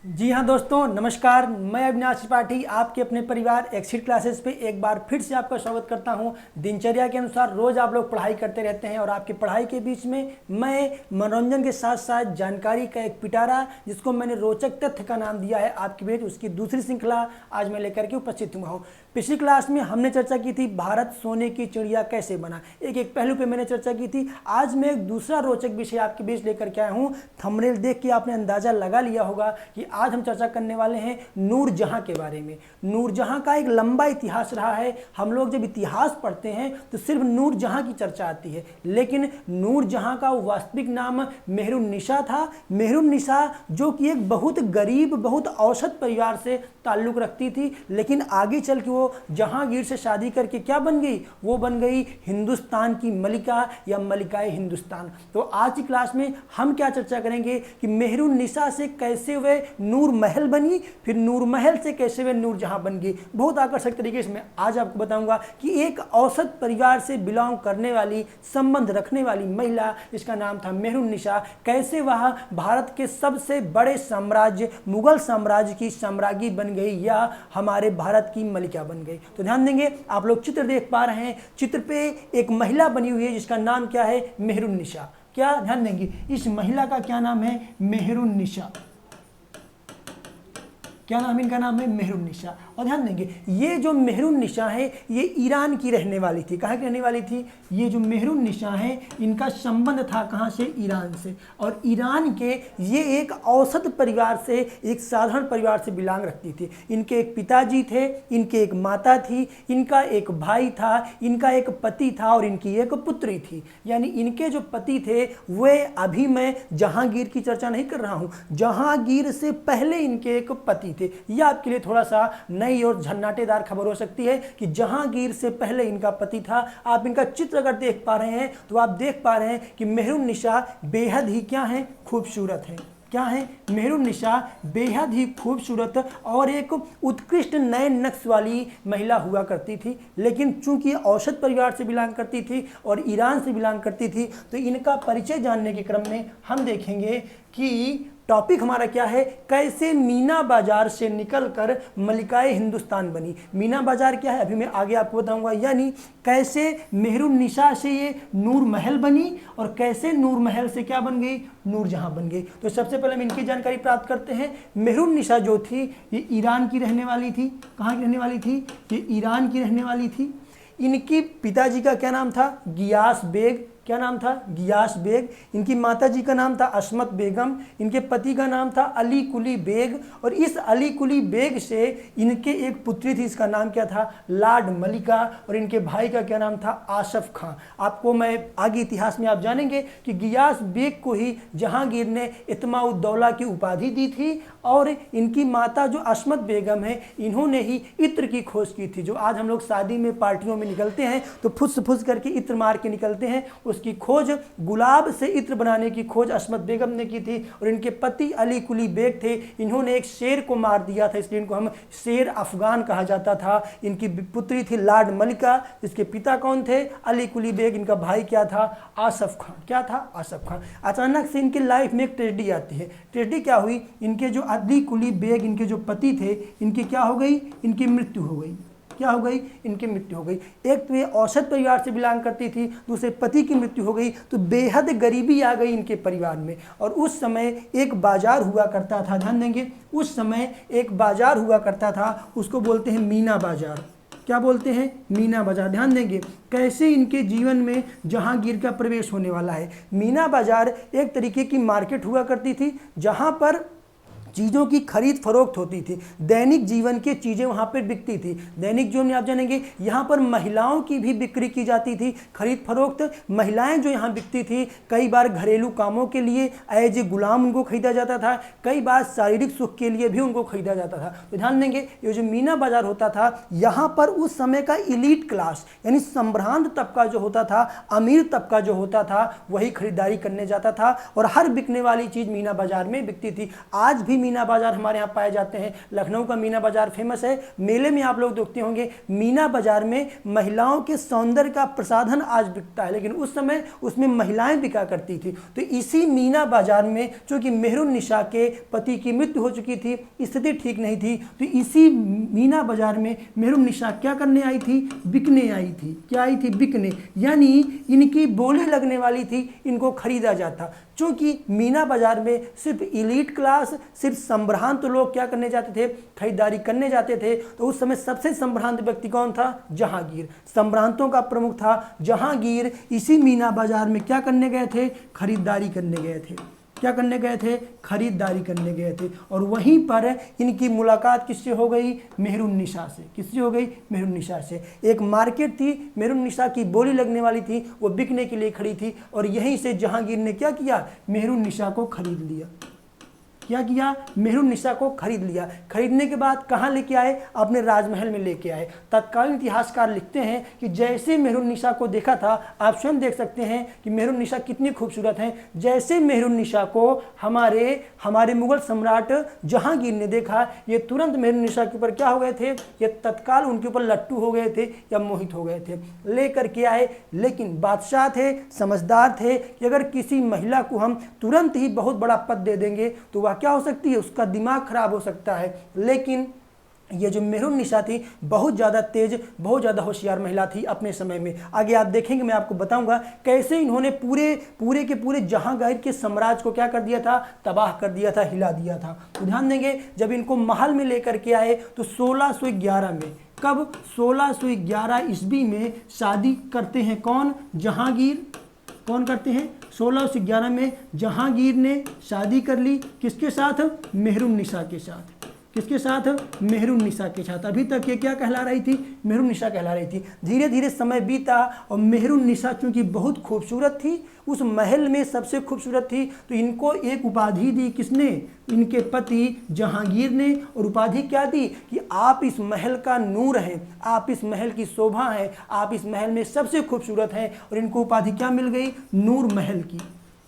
जी हाँ दोस्तों, नमस्कार। मैं अविनाश त्रिपाठी आपके अपने परिवार एक्सिट क्लासेस पे एक बार फिर से आपका स्वागत करता हूँ। दिनचर्या के अनुसार रोज़ आप लोग पढ़ाई करते रहते हैं और आपकी पढ़ाई के बीच में मैं मनोरंजन के साथ साथ जानकारी का एक पिटारा, जिसको मैंने रोचक तथ्य का नाम दिया है आपके बीच, उसकी दूसरी श्रृंखला आज मैं लेकर के उपस्थित हुआ हूँ। पिछली क्लास में हमने चर्चा की थी भारत सोने की चिड़िया कैसे बना, एक एक पहलू पे मैंने चर्चा की थी। आज मैं एक दूसरा रोचक विषय आपके बीच लेकर के आया हूँ। थंबनेल देख के आपने अंदाजा लगा लिया होगा कि आज हम चर्चा करने वाले हैं नूरजहां के बारे में। नूरजहां का एक लंबा इतिहास रहा है। हम लोग जब इतिहास पढ़ते हैं तो सिर्फ नूरजहां की चर्चा आती है, लेकिन नूरजहां का वास्तविक नाम मेहरुन्निसा था। मेहरुन्निसा जो कि एक बहुत गरीब, बहुत औसत परिवार से ताल्लुक रखती थी, लेकिन आगे चल के वो जहांगीर से शादी करके क्या बन गई? वो बन गई हिंदुस्तान की मलिका या मलिकाए हिंदुस्तान। तो आज की क्लास में हम क्या चर्चा करेंगे कि मेहरुन्निसा से कैसे वे नूर महल बनी, फिर नूर महल से कैसे वे नूरजहां बन गई। बहुत आकर्षक तरीके से मैं आज आपको बताऊंगा कि एक औसत परिवार से बिलोंग करने वाली, संबंध रखने वाली महिला, जिसका नाम था मेहरुन्निसा, कैसे वह भारत के सबसे बड़े साम्राज्य मुगल साम्राज्य की साम्राज्ञी बन गई या हमारे भारत की मलिका बन गई। तो ध्यान देंगे, आप लोग चित्र देख पा रहे हैं, चित्र पे एक महिला बनी हुई है जिसका नाम क्या है? मेहरुन्निसा। क्या ध्यान देंगे, इस महिला का क्या नाम है? मेहरुन्निसा। क्या नाम? इनका नाम है मेहरुन्निसा। और ध्यान देंगे, ये जो मेहरुन्निसा है ये ईरान की रहने वाली थी। कहाँ की रहने वाली थी? ये जो मेहरुन्निसा है इनका संबंध था कहाँ से? ईरान से। और ईरान के ये एक औसत परिवार से, एक साधारण परिवार से बिलोंग रखती थी। इनके एक पिताजी थे, इनके एक माता थी, इनका एक भाई था, इनका एक पति था और इनकी एक पुत्री थी। यानी इनके जो पति थे वे, अभी मैं जहांगीर की चर्चा नहीं कर रहा हूँ, जहांगीर से पहले इनके एक पति थे। यह आपके लिए थोड़ा सा नई और झन्नाटेदार खबर हो सकती है कि जहांगीर से पहले इनका पति था। आप इनका चित्र अगर देख पा रहे हैं तो आप देख पा रहे हैं कि मेहरुन्निसा बेहद ही क्या है? खूबसूरत है। क्या है? मेहरुन्निसा बेहद ही खूबसूरत और एक उत्कृष्ट नयन नक्श वाली महिला हुआ करती थी। लेकिन चूंकि औसत परिवार से बिलोंग करती थी और ईरान से बिलोंग करती थी, तो इनका परिचय जानने के क्रम में हम देखेंगे कि टॉपिक हमारा क्या है? कैसे मीना बाजार से निकलकर मलिकाए हिंदुस्तान बनी। मीना बाजार क्या है अभी मैं आगे आपको बताऊंगा। यानी कैसे मेहरुन्निसा से ये नूर महल बनी और कैसे नूर महल से क्या बन गई? नूरजहां बन गई। तो सबसे पहले हम इनकी जानकारी प्राप्त करते हैं। मेहरुन्निसा जो थी ये ईरान की रहने वाली थी। कहाँ की रहने वाली थी? ये ईरान की रहने वाली थी। इनकी पिताजी का क्या नाम था? गियास बेग। क्या नाम था? गियास बेग। इनकी माताजी का नाम था अस्मत बेगम। इनके पति का नाम था अली कुली बेग। और इस अली कुली बेग से इनके एक पुत्री थी, इसका नाम क्या था? लाड मलिका। और इनके भाई का क्या नाम था? आसफ खां। आपको मैं आगे इतिहास में आप जानेंगे कि गियास बेग को ही जहांगीर ने इत्मा-उद-दौला की उपाधि दी थी। और इनकी माता जो अस्मत बेगम है, इन्होंने ही इत्र की खोज की थी। जो आज हम लोग शादी में, पार्टियों में निकलते हैं तो फुस फुस करके इत्र मार के निकलते हैं, उसकी खोज, गुलाब से इत्र बनाने की खोज अस्मत बेगम ने की थी। और इनके पति अली कुली बेग थे, इन्होंने एक शेर को मार दिया था, इसलिए इनको हम शेर अफगान कहा जाता था। इनकी पुत्री थी लाड मलिका, इसके पिता कौन थे? अली कुली बेग। इनका भाई क्या था? आसफ खां। क्या था? आसफ खां। अचानक से इनकी लाइफ में एक ट्रेजेडी आती है। ट्रेजेडी क्या हुई? इनके जो अली कुली बेग, इनके जो पति थे, इनकी क्या हो गई? इनकी मृत्यु हो गई। क्या हो गई? इनकी मृत्यु हो गई। एक तो ये औसत परिवार से बिलोंग करती थी, दूसरे पति की मृत्यु हो गई, तो बेहद गरीबी आ गई इनके परिवार में। और उस समय एक बाजार हुआ करता था, ध्यान देंगे, उस समय एक बाजार हुआ करता था, उसको बोलते हैं मीना बाजार। क्या बोलते हैं? मीना बाजार। ध्यान देंगे कैसे इनके जीवन में जहांगीर का प्रवेश होने वाला है। मीना बाजार एक तरीके की मार्केट हुआ करती थी जहां पर चीज़ों की खरीद फरोख्त होती थी। दैनिक जीवन की चीज़ें वहाँ पर बिकती थी। दैनिक जीवन में आप जानेंगे यहाँ पर महिलाओं की भी बिक्री की जाती थी, खरीद फरोख्त। महिलाएं जो यहाँ बिकती थी, कई बार घरेलू कामों के लिए एज ए गुलाम उनको खरीदा जाता था, कई बार शारीरिक सुख के लिए भी उनको खरीदा जाता था। तो ध्यान देंगे, ये जो मीना बाजार होता था, यहाँ पर उस समय का इलीट क्लास यानी संभ्रांत तबका जो होता था, अमीर तबका जो होता था, वही खरीदारी करने जाता था और हर बिकने वाली चीज़ मीना बाजार में बिकती थी। आज भी मीना बाजार हमारे यहाँ पाए जाते हैं। लखनऊ का मीना बाजार फेमस है। मेले में आप लोग देखते होंगे मीना बाजार में महिलाओं के सौंदर्य का प्रसाधन आज बिकता है, लेकिन उस समय उसमें महिलाएं बिका करती थी। तो इसी मीना बाजार में चूंकि मेहरुन्निसा के पति की मृत्यु हो चुकी थी, स्थिति ठीक नहीं थी, तो इसी मीना बाजार में मेहरुन्निसा क्या करने आई थी? बिकने आई थी। क्या आई थी? बिकने, यानी इनकी बोली लगने वाली थी, इनको खरीदा जाता। चूंकि मीना बाजार में सिर्फ इलीट क्लास, सिर्फ संभ्रांत लोग क्या करने जाते थे? खरीदारी करने जाते थे। तो उस समय सबसे संभ्रांत व्यक्ति कौन था? जहांगीर। संभ्रांतों का प्रमुख था जहांगीर। इसी मीना बाजार में क्या करने गए थे? खरीदारी करने गए थे। क्या करने गए थे? खरीदारी करने गए थे। और वहीं पर इनकी मुलाकात किससे हो गई? मेहरुन्निसा से। किससे हो गई? मेहरुन्निसा से। एक मार्केट थी, मेहरुन्निसा की बोली लगने वाली थी, वो बिकने के लिए खड़ी थी, और यहीं से जहांगीर ने क्या किया? मेहरुन्निसा को खरीद लिया। क्या किया? मेहरुन्निसा को खरीद लिया। खरीदने के बाद कहाँ लेके आए? अपने राजमहल में लेके आए। तत्कालीन इतिहासकार लिखते हैं कि जैसे मेहरुन्निसा को देखा था, आप स्वयं देख सकते हैं कि मेहरुन्निसा कितनी खूबसूरत है। जैसे मेहरुन्निसा को हमारे मुगल सम्राट जहांगीर ने देखा, ये तुरंत मेहरुन्निसा के ऊपर क्या हो गए थे? ये तत्काल उनके ऊपर लट्टू हो गए थे या मोहित हो गए थे। लेकर के आए, लेकिन बादशाह थे, समझदार थे कि अगर किसी महिला को हम तुरंत ही बहुत बड़ा पद दे देंगे तो वह क्या हो सकती है? उसका दिमाग खराब हो सकता है। लेकिन ये जो मेहरुन्निसा थी बहुत ज़्यादा तेज, बहुत ज़्यादा होशियार महिला थी अपने समय में। आगे आप देखेंगे, मैं आपको बताऊंगा कैसे इन्होंने पूरे के पूरे जहांगीर के साम्राज्य को क्या कर दिया था? तबाह कर दिया था, हिला दिया था। तो ध्यान देंगे, जब इनको महल में लेकर के आए तो 1611 में, कब? 1611 ईस्वी में शादी करते हैं। कौन? जहांगीर। कौन करते हैं? 1611 में जहांगीर ने शादी कर ली। किसके साथ? मेहरुन्निसा के साथ। किसके साथ? मेहरुन्निसा के साथ। अभी तक ये क्या कहला रही थी? मेहरुन्निसा कहला रही थी। धीरे धीरे समय बीता और मेहरुन्निसा चूंकि बहुत खूबसूरत थी, उस महल में सबसे खूबसूरत थी, तो इनको एक उपाधि दी। किसने? इनके पति जहांगीर ने। और उपाधि क्या दी? कि आप इस महल का नूर हैं, आप इस महल की शोभा हैं, आप इस महल में सबसे खूबसूरत हैं। और इनको उपाधि क्या मिल गई? नूर महल की।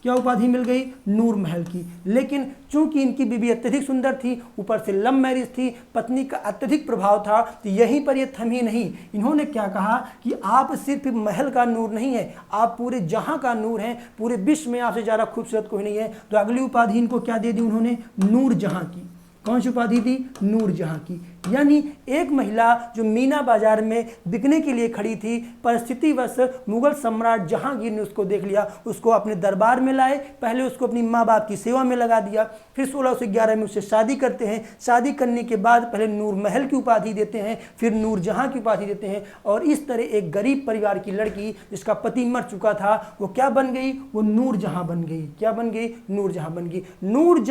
क्या उपाधि मिल गई? नूर महल की। लेकिन चूंकि इनकी बीवी अत्यधिक सुंदर थी, ऊपर से लव मैरिज थी, पत्नी का अत्यधिक प्रभाव था, तो यहीं पर ये थमी नहीं। इन्होंने क्या कहा कि आप सिर्फ महल का नूर नहीं है, आप पूरे जहां का नूर हैं, पूरे विश्व में आपसे ज़्यादा खूबसूरत कोई नहीं है। तो अगली उपाधि इनको क्या दे दी उन्होंने? नूर जहां की। कौन सी उपाधि दी? नूर जहां की। यानी एक महिला जो मीना बाजार में बिकने के लिए खड़ी थी, परिस्थितिवश मुगल सम्राट जहांगीर ने उसको देख लिया, उसको अपने दरबार में लाए। पहले उसको अपनी माँ बाप की सेवा में लगा दिया, फिर 1611 में उससे शादी करते हैं। शादी करने के बाद पहले नूर महल की उपाधि देते हैं, फिर नूर जहां की उपाधि देते हैं। और इस तरह एक गरीब परिवार की लड़की जिसका पति मर चुका था, वो क्या बन गई? वो नूर जहां बन गई। क्या बन गई? नूर जहां बन गई। नूर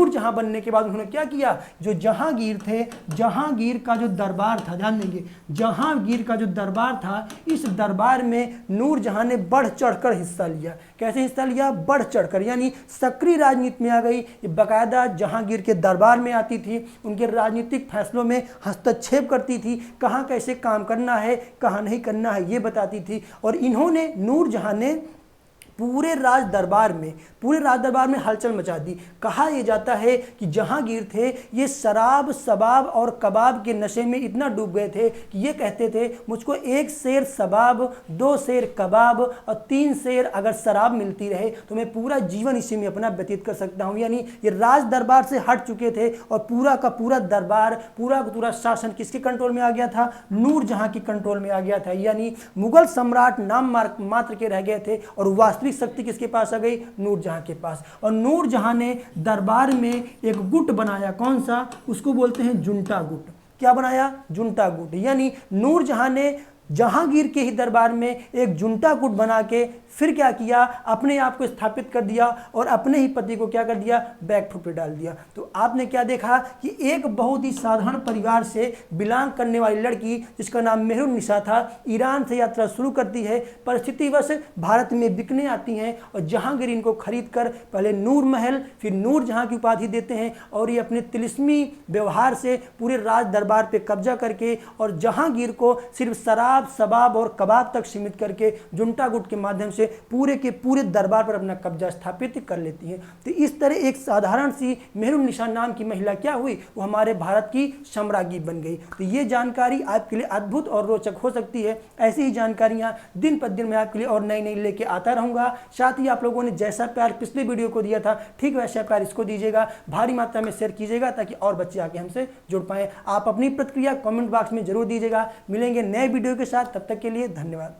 जहां बनने के बाद उन्होंने क्या किया? जो जहांगीर थे, जहांगीर का जो दरबार था, ध्यान देंगे, जहांगीर का जो दरबार था, इस दरबार में नूर जहां ने बढ़ चढ़कर हिस्सा लिया। कैसे हिस्सा लिया? बढ़ चढ़कर, यानी सक्रिय राजनीति में आ गई। ये बाकायदा जहांगीर के दरबार में आती थी, उनके राजनीतिक फैसलों में हस्तक्षेप करती थी, कहाँ कैसे काम करना है, कहाँ नहीं करना है, ये बताती थी। और इन्होंने, नूर जहां ने पूरे राज दरबार में हलचल मचा दी। कहा यह जाता है कि जहांगीर थे, ये शराब, शबाब और कबाब के नशे में इतना डूब गए थे कि ये कहते थे, मुझको 1 सेर शबाब, 2 सेर कबाब और 3 सेर अगर शराब मिलती रहे तो मैं पूरा जीवन इसी में अपना व्यतीत कर सकता हूँ। यानी ये राज दरबार से हट चुके थे और पूरा का पूरा दरबार, पूरा का पूरा शासन किसके कंट्रोल में आ गया था? नूर जहां के कंट्रोल में आ गया था। यानी मुगल सम्राट नाम मात्र के रह गए थे और वास्तविक शक्ति किसके पास आ गई? नूर जहां के पास। और नूर जहां ने दरबार में एक गुट बनाया। कौन सा? उसको बोलते हैं जुंटा गुट। क्या बनाया? जुंटा गुट। यानी नूर जहां ने जहांगीर के ही दरबार में एक जुंटा गुट बना के फिर क्या किया? अपने आप को स्थापित कर दिया और अपने ही पति को क्या कर दिया? बैकफुट पे डाल दिया। तो आपने क्या देखा कि एक बहुत ही साधारण परिवार से बिलोंग करने वाली लड़की जिसका नाम मेहरुन्निसा था, ईरान से यात्रा शुरू करती है, परिस्थितिवश भारत में बिकने आती हैं और जहांगीर इनको खरीद कर पहले नूर महल फिर नूर जहां की उपाधि देते हैं। और ये अपने तिलिस्मी व्यवहार से पूरे राज दरबार पर कब्जा करके और जहांगीर को सिर्फ शराब, शराब शबाब और कबाब तक सीमित करके जुंटा गुट के माध्यम से पूरे के पूरे दरबार पर अपना कब्जा स्थापित कर लेती हैं। तो इस तरह एक साधारण सी मेहरुन्निसा नाम की महिला क्या हुई, वो हमारे भारत की सम्राज्ञी बन गई। तो ये जानकारी आपके लिए अद्भुत और रोचक हो सकती है। ऐसी ही जानकारियां दिन पर दिन मैं आपके लिए और नई नई लेके आता रहूंगा। साथ ही आप लोगों ने जैसा प्यार पिछले वीडियो को दिया था, ठीक वैसा प्यार इसको दीजिएगा, भारी मात्रा में शेयर कीजिएगा ताकि और बच्चे आके हमसे जुड़ पाएं। आप अपनी प्रतिक्रिया कमेंट बॉक्स में जरूर दीजिएगा। मिलेंगे नए वीडियो के साथ, तब तक के लिए धन्यवाद।